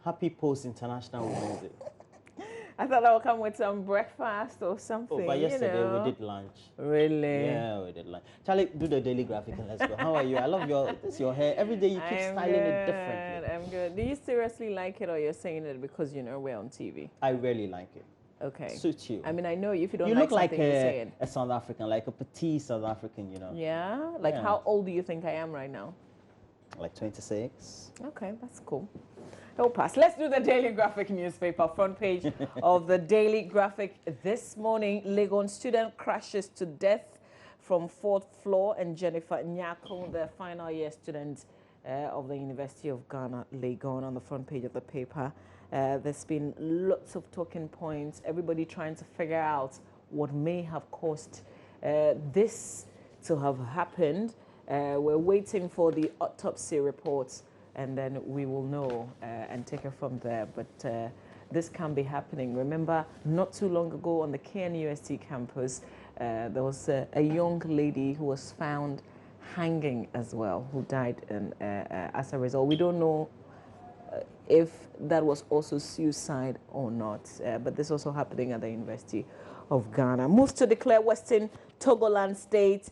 Happy Post-International Women's Day. I thought I would come with some breakfast or something. Oh, but yesterday you know. we did lunch. Really? Yeah, we did lunch. Charlie, do the daily graphic and let's go. How are you? I love your hair. Every day you keep styling it differently. I'm good. Do you seriously like it, or you're saying it because you know we're on TV? I really like it. Okay. Suits you. I mean, I know if you don't You like look like something, you're saying. a South African, like a petite South African, you know. Yeah? Like Yeah. how old do you think I am right now? Like 26. Okay, that's cool. It'll pass. Let's do the Daily Graphic newspaper. Front page of the Daily Graphic this morning. Legon student crashes to death from 4th floor, and Jennifer Nyako, the final year student of the University of Ghana, Legon, on the front page of the paper. There's been lots of talking points, everybody trying to figure out what may have caused this to have happened. We're waiting for the autopsy reports, and then we will know and take it from there. But this can be happening. Remember, not too long ago on the KNUST campus, there was a young lady who was found hanging as well, who died as a result. We don't know if that was also suicide or not, but this is also happening at the University of Ghana. Moves to declare Western Togoland State,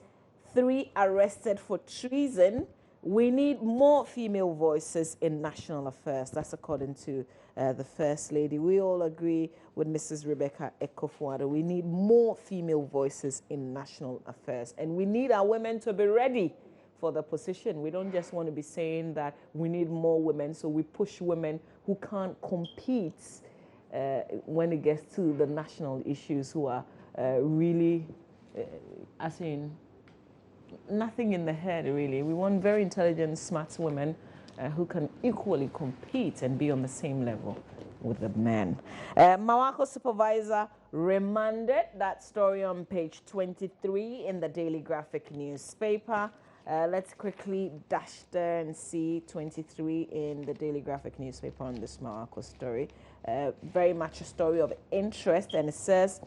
3 arrested for treason. We need more female voices in national affairs. That's according to the First Lady. We all agree with Mrs. Rebecca Ekofuado. We need more female voices in national affairs, and we need our women to be ready for the position. We don't just want to be saying that we need more women, so we push women who can't compete when it gets to the national issues, who are really, as in, nothing in the head, really. We want very intelligent, smart women who can equally compete and be on the same level with the men. Mawako supervisor remanded. That story on page 23 in the Daily Graphic newspaper. Let's quickly dash there and see 23 in the Daily Graphic newspaper on this Mawako story. Very much a story of interest, and it says,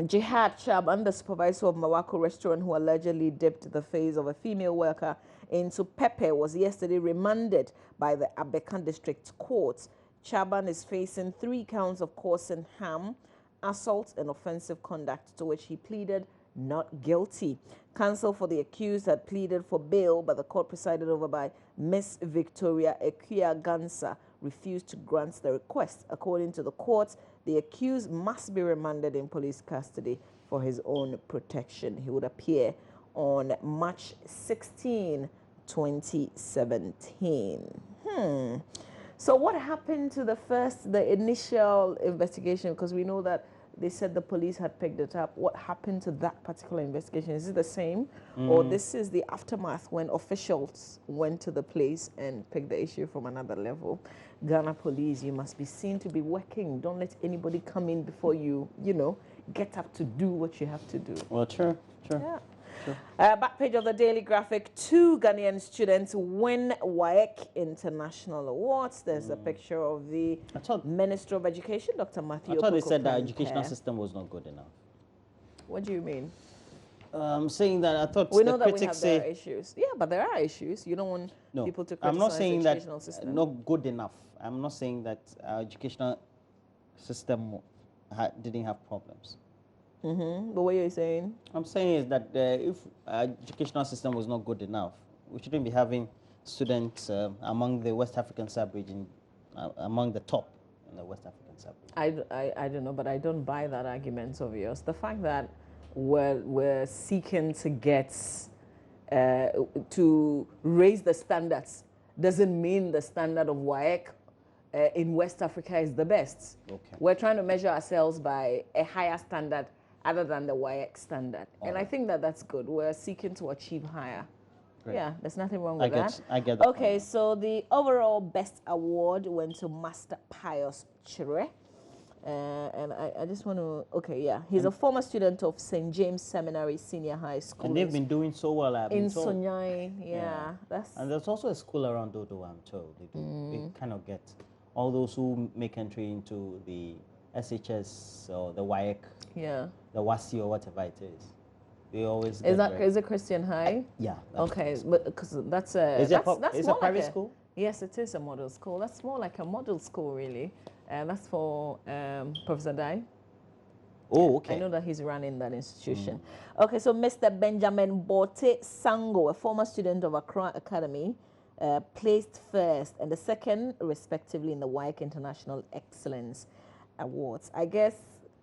Jihad Chaban, the supervisor of Mawako restaurant who allegedly dipped the face of a female worker into pepper, was yesterday remanded by the Abekan District Court. Chaban is facing 3 counts of causing harm, assault, and offensive conduct, to which he pleaded not guilty. Counsel for the accused had pleaded for bail, but the court presided over by Miss Victoria Ekia Gansa refused to grant the request. According to the court, the accused must be remanded in police custody for his own protection. He would appear on March 16, 2017. So what happened to the initial investigation? Because we know that they said the police had picked it up. What happened to that particular investigation? Is it the same? Or this is the aftermath when officials went to the place and picked the issue from another level? Ghana police, you must be seen to be working. Don't let anybody come in before you, get up to do what you have to do. Well, sure. Yeah. Back page of the Daily Graphic, 2 Ghanaian students win WAEC International Awards. There's a picture of the Minister of Education, Dr. Matthew. I thought they said the educational system was not good enough. What do you mean? Saying that I thought we know the that critics there are issues. Yeah, but there are issues. You don't want people to criticize I'm not saying the educational that system. Not good enough. I'm not saying that our educational system didn't have problems. But what are you saying? I'm saying is that if our educational system was not good enough, we shouldn't be having students among the West African sub-region, among the top in the West African sub-region. I don't know, but I don't buy that argument of yours. The fact that we're seeking to get to raise the standards doesn't mean the standard of WAEC in West Africa is the best. Okay. We're trying to measure ourselves by a higher standard other than the WAEC standard. And I think that that's good. We're seeking to achieve higher. Great. Yeah, there's nothing wrong with that. I get that. Okay, so the overall best award went to Master Pius Chire. And I just want to, he's a former student of St. James Seminary Senior High School. And they've been doing so well, I've been told. In Sonyai, yeah. And there's also a school around Dodo, I'm told. They kind of get all those who make entry into the SHS or the WAEC, the WASI or whatever it is. They always is it Christian High? Yeah. Okay, but because that's a is it a private school? Yes, it is a model school. That's more like a model school, really. That's for Professor Dai. Oh, okay. I know that he's running that institution. Okay, so Mr. Benjamin Bote Sango, a former student of Accra Academy, placed first and the second, respectively, in the WIC International Excellence Awards. I guess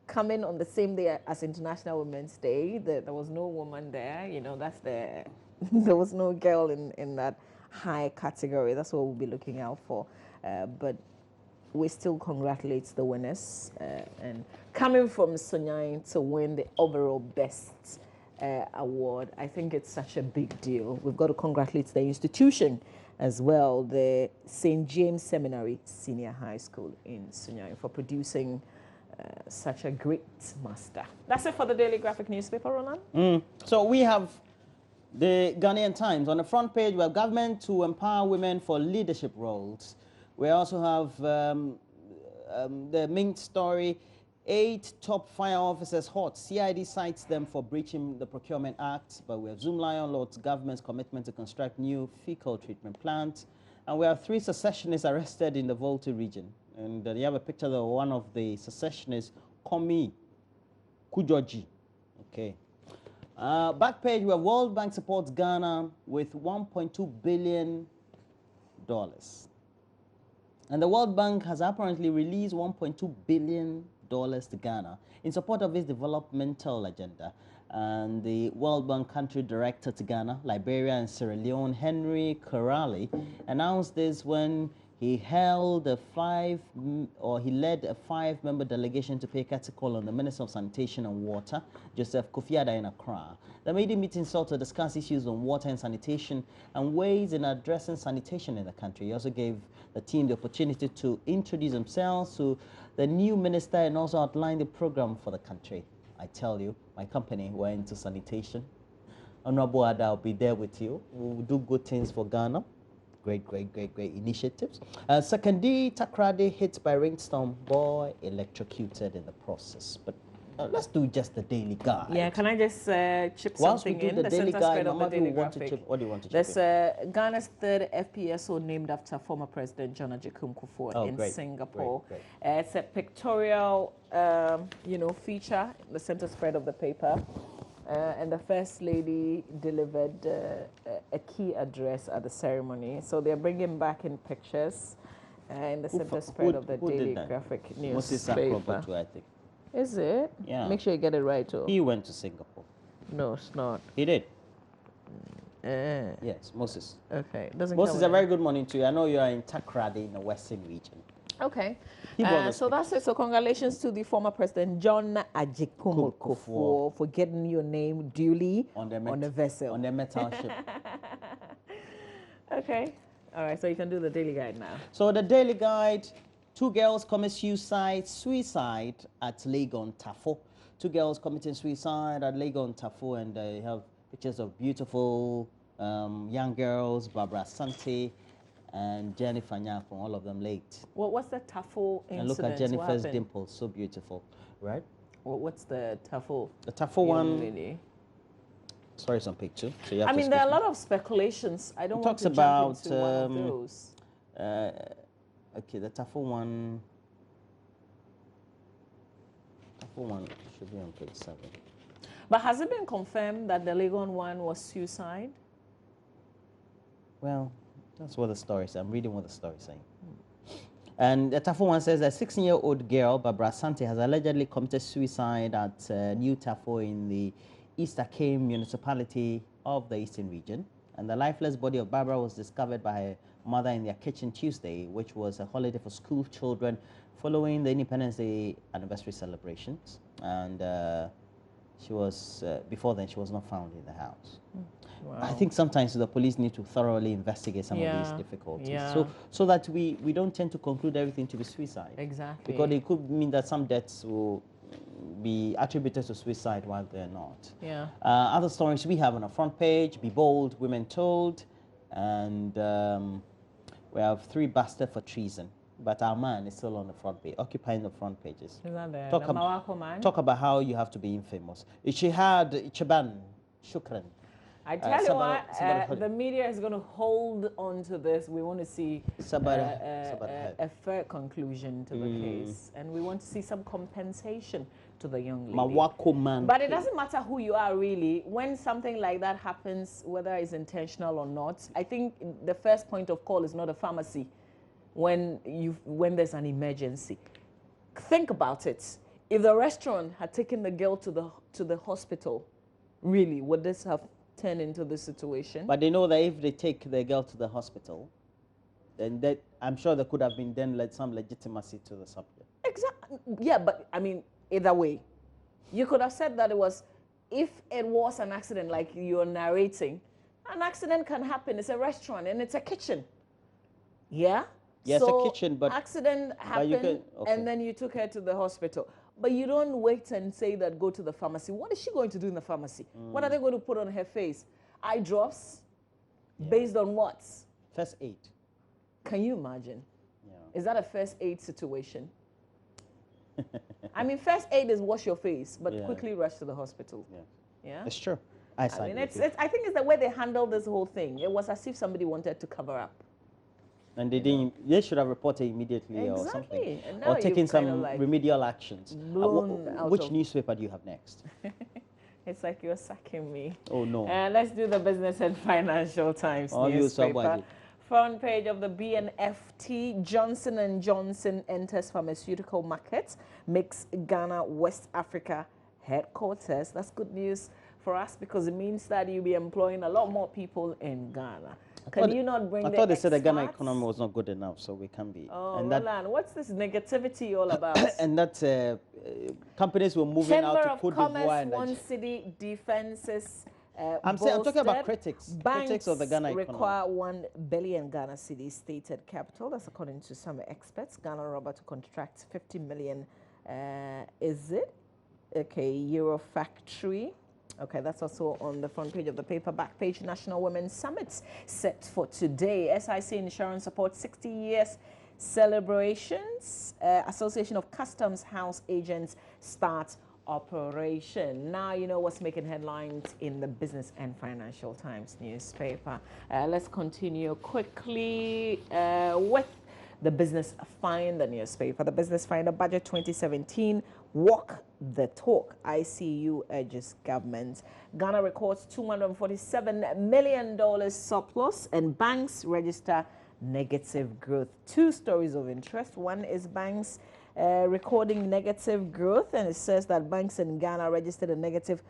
coming on the same day as International Women's Day, there was no woman there. You know, that's the there was no girl in that high category. That's what we'll be looking out for. But we still congratulate the winners. And coming from Sonyain to win the overall best award, I think it's such a big deal. We've got to congratulate the institution as well, the St. James Seminary Senior High School in Sonyain, for producing such a great master. That's it for the Daily Graphic newspaper, Roland. So we have the Ghanaian Times. On the front page, we have government to empower women for leadership roles. We also have the main story, 8 top fire officers hot. CID cites them for breaching the Procurement Act. But we have Zoom Lion Lord's government's commitment to construct new fecal treatment plants. And we have 3 secessionists arrested in the Volta region. And you have a picture of one of the secessionists, Komi Kujoji. Okay. Back page, where World Bank supports Ghana with $1.2 billion. And the World Bank has apparently released $1.2 billion to Ghana in support of its developmental agenda. And the World Bank country director to Ghana, Liberia, and Sierra Leone, Henry Corrali, announced this when he led a 5-member delegation to pay catechol on the Minister of Sanitation and Water, Joseph Kofi Adai, in Accra. The meeting sought to discuss issues on water and sanitation and ways in addressing sanitation in the country. He also gave the team the opportunity to introduce themselves to the new minister and also outline the program for the country. I tell you, my company, we're into sanitation. Honorable Ada will be there with you. We'll do good things for Ghana. Great initiatives. Secondly, Takrady hit by rainstorm, boy electrocuted in the process. But let's do just the daily guide. Yeah, can I just chip something in? The daily guide, what do you want to chip There's Ghana's 3rd FPSO named after former President John Ajay Kufuor in Singapore. Great. It's a pictorial, feature in the center spread of the paper. And the First Lady delivered a key address at the ceremony. So they're bringing back in pictures in the center spread of the Daily Graphic newspaper. I think. Is it? Yeah. Make sure you get it right, too. He went to Singapore. No, it's not. He did. Yes, Moses. Okay. Moses, a very good morning to you. I know you are in Takrady in the Western region. Okay. So that's it. So congratulations to the former President John Ajay Kufuor for getting your name duly on the vessel. On the metal ship. Okay. All right. So you can do the daily guide now. So the daily guide, 2 girls commit suicide at Legon Tafo. 2 girls committing suicide at Legon Tafo, and they have pictures of beautiful young girls, Barbara Sante and Jennifer Nyafo, all of them late. Well, what's the Tafo incident? And look at Jennifer's dimples, so beautiful, right? Well, what's the Tafo? The Tafo one. Lady? Sorry, it's on page 2. So there are a lot of speculations. I don't want to jump into one of those. Okay, the Tafo one. Tafo one should be on page 7. But has it been confirmed that the Legon one was suicide? Well, that's what the story says. I'm reading what the story is saying. And the Tafo one says a 16-year-old girl, Barbara Sante, has allegedly committed suicide at New Tafo in the East Akim municipality of the Eastern region. And the lifeless body of Barbara was discovered by her mother in their kitchen Tuesday, which was a holiday for school children following the Independence Day anniversary celebrations. And she was, before then, she was not found in the house. Wow. I think sometimes the police need to thoroughly investigate some of these difficulties, so that we don't tend to conclude everything to be suicide. Exactly. Because it could mean that some deaths will be attributed to suicide while they're not. Yeah. Other stories we have on our front page: Be Bold, Women Told, and we have 3 busted for treason. But our man is still on the front page, occupying the front pages. Is that the Talk about how you have to be infamous. She had Ichiban Shukran. I tell you what, the media is going to hold on to this. We want to see a fair conclusion to the case. And we want to see some compensation to the young lady. But it doesn't matter who you are, really. When something like that happens, whether it's intentional or not, I think the first point of call is not a pharmacy when there's an emergency. Think about it. If the restaurant had taken the girl to the hospital, really, would this have turned into the situation? But they know that if they take the girl to the hospital, then I'm sure there could have been then some legitimacy to the subject. Exactly. Yeah, but I mean, either way, you could have said that if it was an accident, like you're narrating, an accident can happen. It's a restaurant and it's a kitchen. Yeah? Yes, so a kitchen, but accident happened, and then you took her to the hospital. But you don't wait and say that go to the pharmacy. What is she going to do in the pharmacy? What are they going to put on her face? Eye drops? Yeah. Based on what? First aid. Can you imagine? Yeah. Is that a first aid situation? I mean, first aid is wash your face, but quickly rush to the hospital. Yeah. Yeah? It's true. I mean, I think it's the way they handled this whole thing. It was as if somebody wanted to cover up. And they didn't. They should have reported immediately or something, or taken some remedial actions. Which newspaper do you have next? It's like you're sacking me. Oh no! Let's do the Business and Financial Times newspaper. Front page of the BNFT: Johnson & Johnson enters pharmaceutical market, makes Ghana West Africa headquarters. That's good news for us because it means that you'll be employing a lot more people in Ghana. Can you not bring I thought they said the Ghana economy was not good enough, so we can be. Oh, and Roland, what's this negativity all about? And that companies were moving out to Cote d'Ivoire and One city defenses. I'm talking about critics. Critics of the Ghana economy. Require 1 billion Ghana cedis stated capital. That's according to some experts. Ghana rubber to contract 50 million. Is it? Okay, Euro factory. Okay, that's also on the front page of the paper. Back page, National Women's Summit set for today. SIC Insurance supports 60 years celebrations. Association of Customs House Agents starts operation. Now you know what's making headlines in the Business and Financial Times newspaper. Let's continue quickly with the Business Finder newspaper. The Business Finder budget 2017. Walk the talk. ICU urges government. Ghana records $247 million surplus and banks register negative growth. Two stories of interest. One is banks recording negative growth, and it says that banks in Ghana registered a negative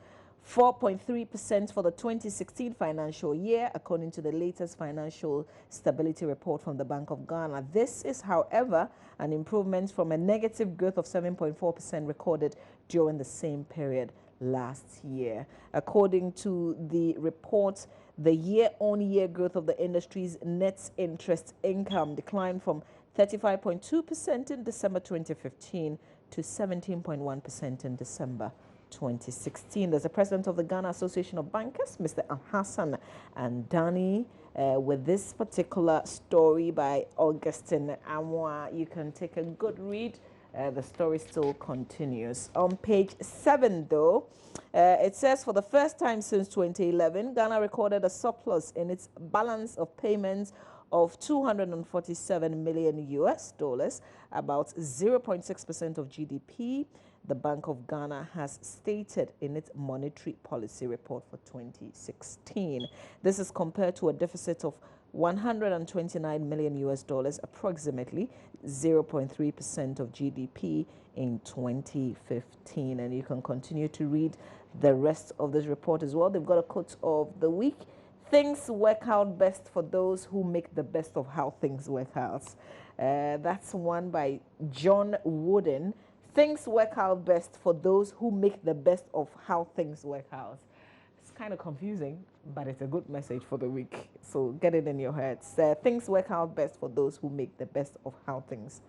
4.3% for the 2016 financial year, according to the latest financial stability report from the Bank of Ghana. This is, however, an improvement from a negative growth of 7.4% recorded during the same period last year. According to the report, the year-on-year growth of the industry's net interest income declined from 35.2% in December 2015 to 17.1% in December 2016. There's a president of the Ghana Association of Bankers, Mr. Hassan Andani, with this particular story by Augustine Amwa. You can take a good read. The story still continues. On page 7, though, it says for the first time since 2011, Ghana recorded a surplus in its balance of payments of $247 million US, about 0.6% of GDP. The Bank of Ghana has stated in its monetary policy report for 2016. This is compared to a deficit of $129 million US, approximately 0.3% of GDP in 2015. And you can continue to read the rest of this report as well. They've got a quote of the week. Things work out best for those who make the best of how things work out. That's one by John Wooden. Things work out best for those who make the best of how things work out. It's kind of confusing, but it's a good message for the week. So get it in your heads. Things work out best for those who make the best of how things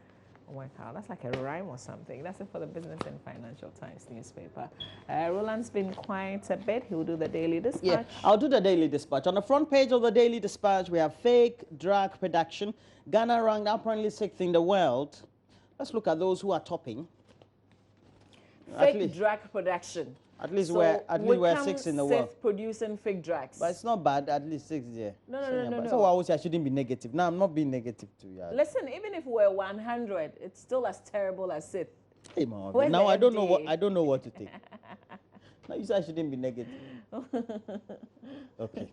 work out. That's like a rhyme or something. That's it for the Business and Financial Times newspaper. Roland's been quiet a bit. He'll do the Daily Dispatch. Yeah, I'll do the Daily Dispatch. On the front page of the Daily Dispatch, we have fake drug production. Ghana ranked apparently 6th in the world. Let's look at those who are topping. Fake drug production. At least we're 6 in the world. Producing fig drugs. But it's not bad. At least 6 there. No. So I would say I shouldn't be negative. No, I'm not being negative too. Yeah. Listen, even if we're 100, it's still as terrible as Sith. Hey, man. Now I don't know what to take. Now you say I shouldn't be negative. Okay.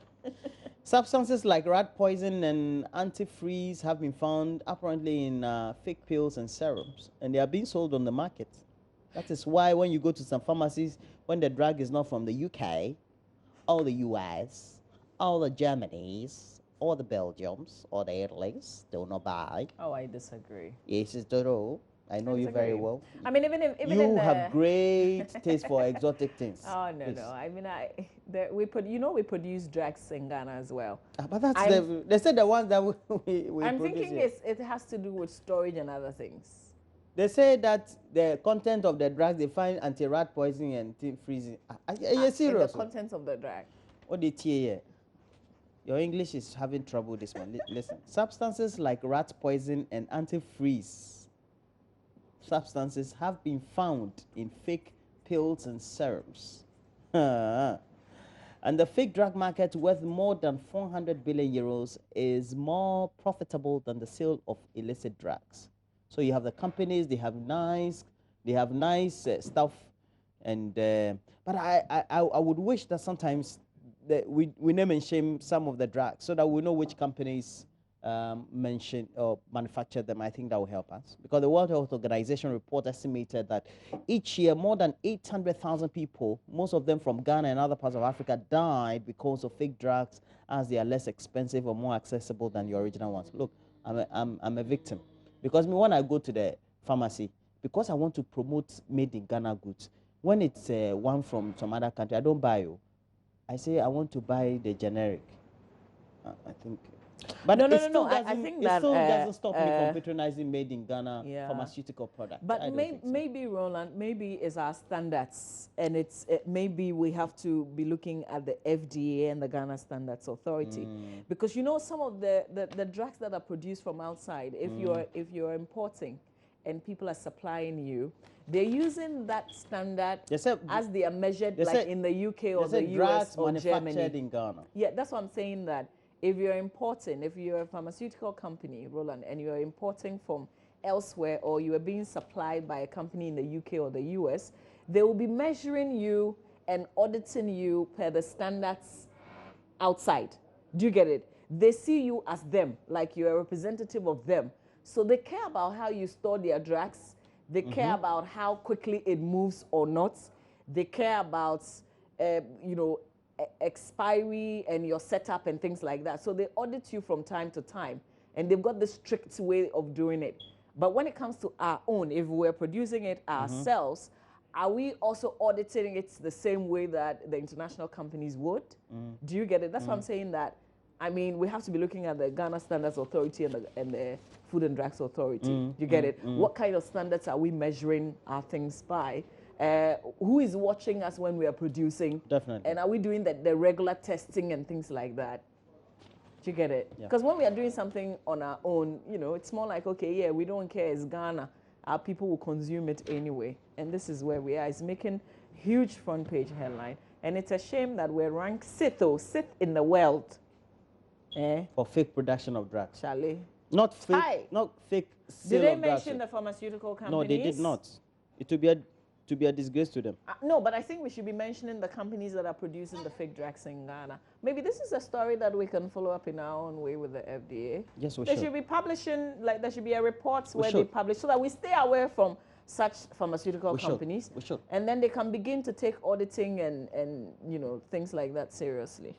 Substances like rat poison and antifreeze have been found apparently in fake pills and serums, and they are being sold on the market. That is why when you go to some pharmacies, when the drug is not from the UK, or the US, or the Germanys, or the Belgiums, or the Italies, they will not buy. Oh, I disagree. Yes, it's Doro. I know you very well. I mean, even you have great taste for exotic things. Oh no! I mean, we produce drugs in Ghana as well. But that's they said the ones that we I'm produce thinking it has to do with storage and other things. They say that the content of the drugs they find anti-rat poisoning and freezing. Are you serious? The content of the drug. What did you hear? Your English is having trouble this one. Listen, substances like rat poison and antifreeze substances have been found in fake pills and serums. And the fake drug market, worth more than 400 billion euros, is more profitable than the sale of illicit drugs. So you have the companies, they have nice stuff, and but I would wish that sometimes that we name and shame some of the drugs so that we know which companies mention or manufacture them. I think that will help us, because the World Health Organization report estimated that each year more than 800,000 people, most of them from Ghana and other parts of Africa, died because of fake drugs, as they are less expensive or more accessible than the original ones. Look, I'm a victim, because when I go to the pharmacy, because I want to promote made in Ghana goods, when it's one from some other country, I don't buy you. I say I want to buy the generic. I think. But no. I think that still doesn't stop me from patronizing made in Ghana pharmaceutical products. But maybe Roland, maybe it's our standards, and maybe we have to be looking at the FDA and the Ghana Standards Authority, because some of the drugs that are produced from outside, if you're importing, and people are supplying you, they're using that standard as they are measured, like in the UK or the US or Germany. In Ghana. Yeah, that's what I'm saying, that if you're importing, if you're a pharmaceutical company, Roland, and you're importing from elsewhere, or you are being supplied by a company in the UK or the US, they will be measuring you and auditing you per the standards outside. Do you get it? They see you as them, like you're a representative of them. So they care about how you store their drugs. They care about how quickly it moves or not. They care about, expiry and your setup and things like that. So they audit you from time to time, and they've got this strict way of doing it. But when it comes to our own, if we're producing it ourselves, are we also auditing it the same way that the international companies would? Do you get it? That's why I'm saying that. I mean, we have to be looking at the Ghana Standards Authority and the Food and Drugs Authority. You get it? What kind of standards are we measuring our things by? Who is watching us when we are producing? Definitely. And are we doing the regular testing and things like that? Do you get it? Because when we are doing something on our own, it's more like, okay, yeah, we don't care, it's Ghana. Our people will consume it anyway. And this is where we are. It's making huge front page headline. And it's a shame that we're ranked sixth in the world. For fake production of drugs. Charlie. Not fake. Not fake. Did they mention the pharmaceutical companies? No, they did not. It would be a disgrace to them. No, but I think we should be mentioning the companies that are producing the fake drugs in Ghana. Maybe this is a story that we can follow up in our own way with the FDA. Yes, we should. They should be publishing, there should be a report where they publish, so that we stay away from such pharmaceutical companies. We should. And then they can begin to take auditing and things like that seriously.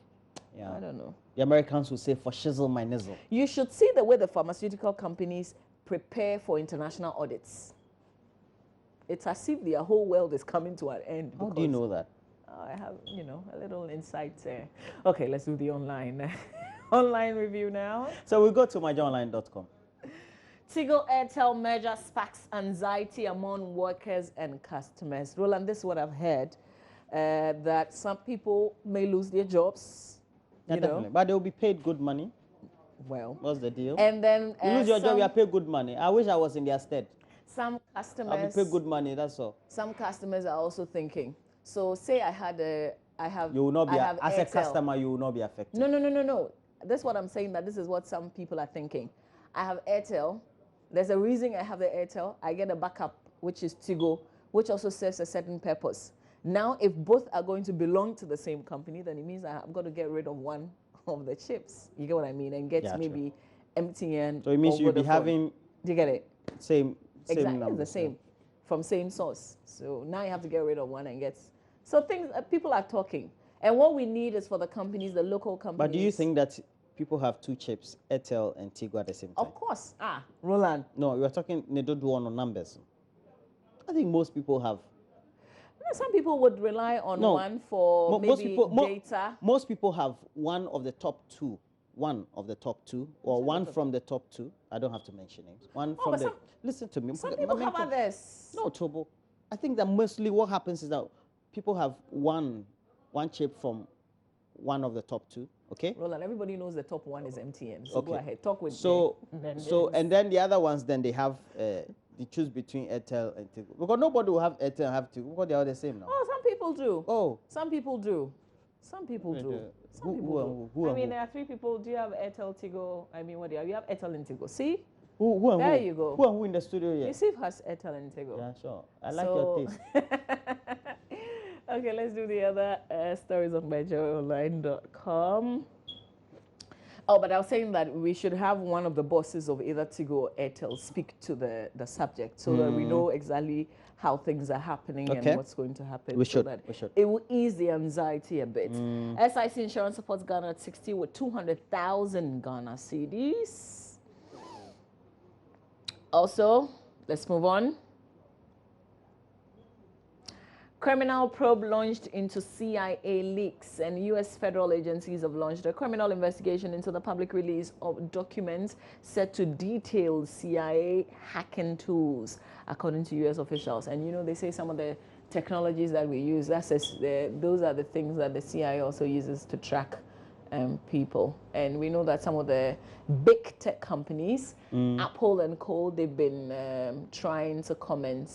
Yeah. I don't know. The Americans will say, for shizzle my nizzle. You should see the way the pharmaceutical companies prepare for international audits. It's as if their whole world is coming to an end. How do you know that? I have, a little insight there. Okay, let's do the online review now. So we go to myjoyonline.com. Tigo Airtel merger sparks anxiety among workers and customers. Roland, this is what I've heard, that some people may lose their jobs. Yeah, definitely. But they'll be paid good money. Well. What's the deal? And then you lose your job, you are paid good money. I wish I was in their stead. Some customers. I'll be paid good money, that's all. Some customers are also thinking, So say I have. You will not be as a Airtel. customer. You will not be affected. No. That's what I'm saying. That this is what some people are thinking. I have Airtel. There's a reason I have the Airtel. I get a backup, which is Tigo, which also serves a certain purpose. Now, if both are going to belong to the same company, then it means I've got to get rid of one of the chips. You get what I mean? And get maybe MTN. So it means you'll be having. Do you get it? Same exactly numbers, the same, from same source. So now you have to get rid of one and get. So things people are talking, and what we need is for the companies, the local companies. But do you think that people have two chips, Airtel and Tigo, at the same time? Of course. Roland. No, we are talking on numbers. I think most people have. Some people would rely on one for maybe data. Most people have one of the top two, or one from the top two. I don't have to mention names. One from the. Listen to me. Some people have others. No trouble. I think that mostly what happens is that people have one chip from one of the top two. Okay. Roland, everybody knows the top one is MTN. So go ahead, talk with me. So and then the other ones, then they have. They choose between Airtel and Tigo. Because nobody will have Airtel and have Tigo because they are the same now. Oh, some people do. Oh. Some people do. Some people do. Who I mean, there are three people. Do you have Airtel, Tigo? I mean, what do you have? You have Airtel and Tigo. See? Who there you go. Who in the studio here? Yusuf has Airtel and Tigo. Yeah, sure. I like your taste. Okay, let's do the other stories on myjoyonline.com. Oh, but I was saying that we should have one of the bosses of either Tigo or Airtel speak to the subject so that we know exactly how things are happening and what's going to happen. We should. It will ease the anxiety a bit. SIC Insurance supports Ghana at 60 with 200,000 Ghana cedis. Also, let's move on. Criminal probe launched into CIA leaks, and U.S. federal agencies have launched a criminal investigation into the public release of documents set to detail CIA hacking tools, according to U.S. officials. And you know, they say some of the technologies that we use, those are the things that the CIA also uses to track people. And we know that some of the big tech companies, Apple and Co., they've been trying to comment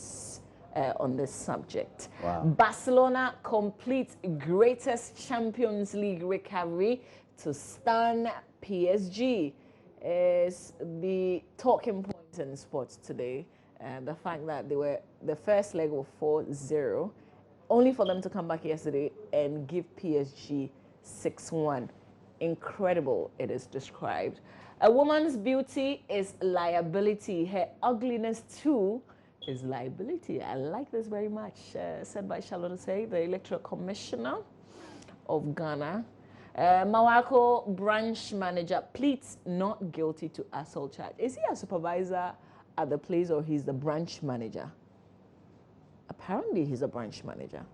on this subject. Wow. Barcelona completes greatest Champions League recovery to stun PSG is the talking point in sports today. The fact that they were the first leg of 4-0, only for them to come back yesterday and give PSG 6-1. Incredible, it is described. A woman's beauty is liability. Her ugliness too is liability. I like this very much. Said by Charlotte Say, the Electoral Commissioner of Ghana. Mawako branch manager pleads not guilty to assault charge. Is he a supervisor at the place or he's the branch manager? Apparently he's a branch manager.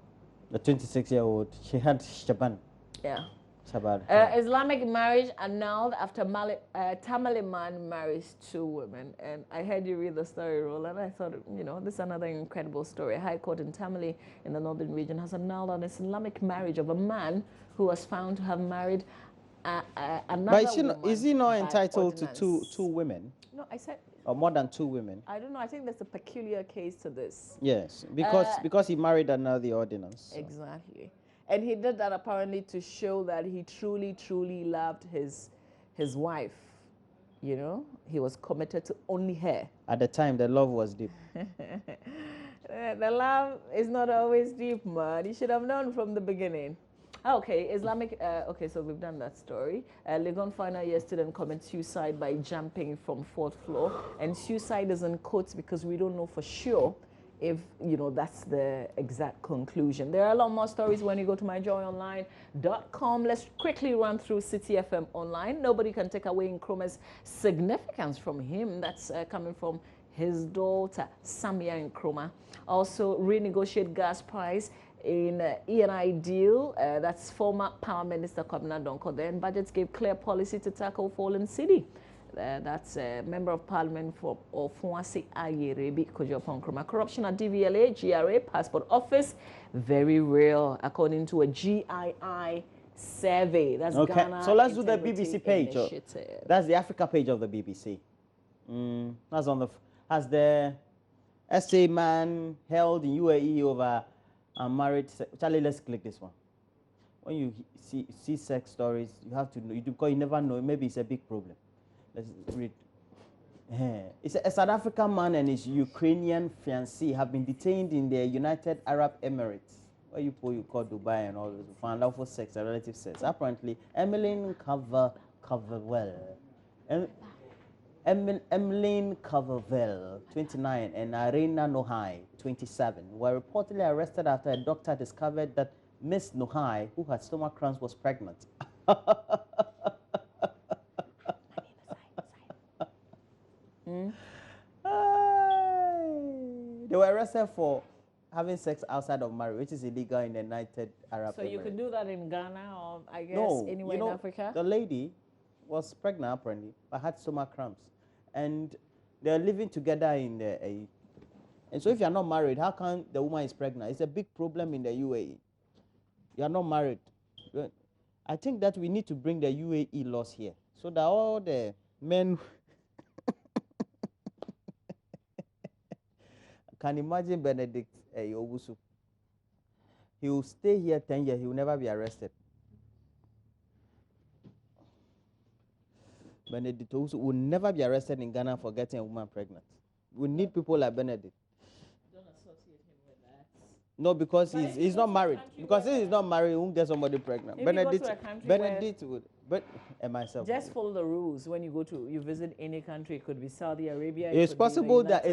The 26-year-old, she had Shaban. Yeah. Shaban. Islamic marriage annulled after Tamale man marries 2 women. And I heard you read the story, Roland. I thought, you know, this is another incredible story. High Court in Tamale in the northern region has annulled an Islamic marriage of a man who was found to have married another woman. Is he not entitled to two women? No, I said... Or more than 2 women? I don't know. I think there's a peculiar case to this. Yes, because he married another ordinance. So. Exactly. And he did that apparently to show that he truly, truly loved his wife. You know, he was committed to only her. At the time, the love was deep. The love is not always deep, man. You should have known from the beginning. Okay, Islamic, okay, so we've done that story. Legon final year student commits suicide by jumping from 4th floor. And suicide is in quotes because we don't know for sure if, you know, that's the exact conclusion. There are a lot more stories when you go to myjoyonline.com. Let's quickly run through City FM Online. Nobody can take away Nkrumah's significance from him. That's coming from his daughter, Samia Nkrumah. Also, renegotiate gas price in E&I deal. That's former Power Minister Kwabena Donkor. Then budgets gave clear policy to tackle fallen city. That's a Member of Parliament for Ofunwasi Ayerebi Kojo Nkrumah. Corruption at DVLA, GRA, Passport Office, very real, according to a GII survey. That's okay. Ghana So let's do the BBC page. Initiative. That's the Africa page of the BBC. That's on the... Has the SA man held in UAE over I'm married. Charlie, let's click this one. When you see sex stories, you have to know, because you never know. Maybe it's a big problem. Let's read. It's a South African man and his Ukrainian fiancée have been detained in the United Arab Emirates, where you call Dubai and all those, for unlawful sex and relative sex. Apparently, Emmeline Coverwell, 29, and Arena Nohai, 27, were reportedly arrested after a doctor discovered that Miss Nohai, who had stomach cramps, was pregnant. They were arrested for having sex outside of marriage, which is illegal in the United Arab Emirates. So you could do that in Ghana or I guess anywhere in Africa? The lady was pregnant apparently, but had stomach cramps. And they're living together in the UAE. And so if you're not married, how come the woman is pregnant? It's a big problem in the UAE. You're not married. I think that we need to bring the UAE laws here so that all the men can imagine Benedict Owusu. He will stay here 10 years. He will never be arrested. Benedict Owusu will never be arrested in Ghana for getting a woman pregnant. We need people like Benedict. Don't associate him with that. No, because he's not married. Because if he's not married, he won't get somebody pregnant. Benedict would. But and myself. Just follow the rules when you visit any country. It could be Saudi Arabia. It's possible that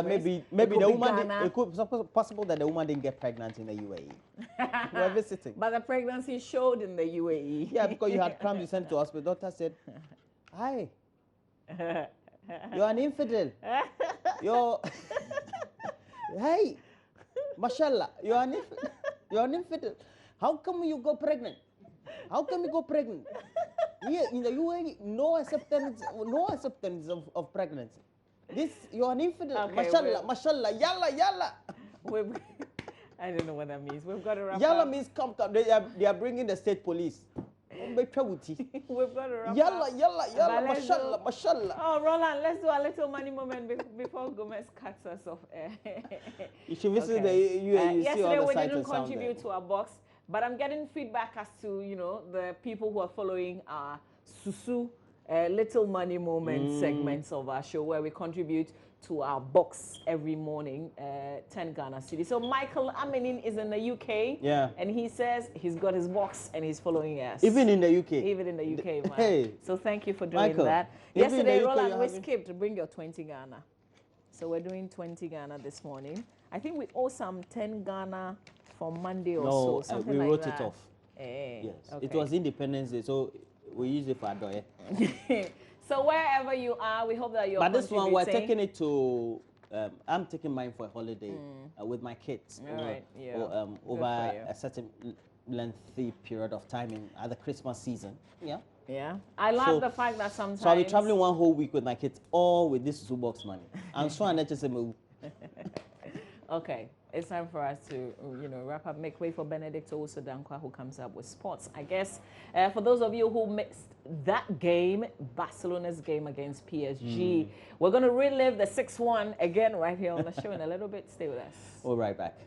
maybe the woman. It could possible that the woman didn't get pregnant in the UAE. We're visiting. But the pregnancy showed in the UAE. Yeah, because you had cramps, you sent to hospital. Doctor said, "Hi, you're an infidel. You're hey, mashallah, you're an infidel. How come you got pregnant? How come you got pregnant? Here in the UAE, no acceptance of pregnancy. You're an infidel. Okay, mashallah, yalla. I don't know what that means. We've got to wrap yalla up. Means come. They are bringing the state police. We've got to wrap up. Yalla, mashallah. Oh, Roland, let's do a little money moment before Gomez cuts us off air. You should visit the UAE. Yesterday we didn't contribute to our box. But I'm getting feedback as to, the people who are following our Susu Little Money Moment segments of our show where we contribute to our box every morning, 10 Ghana cedis. So Michael Amenin is in the UK. Yeah. And he says he's got his box and he's following us. Even in the UK. Even in the UK, man. Hey. So thank you for doing Michael, that. Yesterday, Roland, we skipped to bring your 20 Ghana. So we're doing 20 Ghana this morning. I think we owe some 10 Ghana for Monday or so, something like that. We wrote it off. Yes. Okay. It was Independence Day, so we use it for Adoye. So wherever you are, we hope that you're But this one, we're taking it to, I'm taking mine for a holiday with my kids. Over a certain lengthy period of time at the Christmas season. Yeah. Yeah. I love the fact that sometimes... So I'll be traveling one whole week with my kids, all with this box money. And so I just Okay. It's time for us to, wrap up. Make way for Benedict also Dankwa, who comes up with sports. I guess for those of you who missed that game, Barcelona's game against PSG, we're going to relive the 6-1 again right here on the show in a little bit. Stay with us. We'll be right back.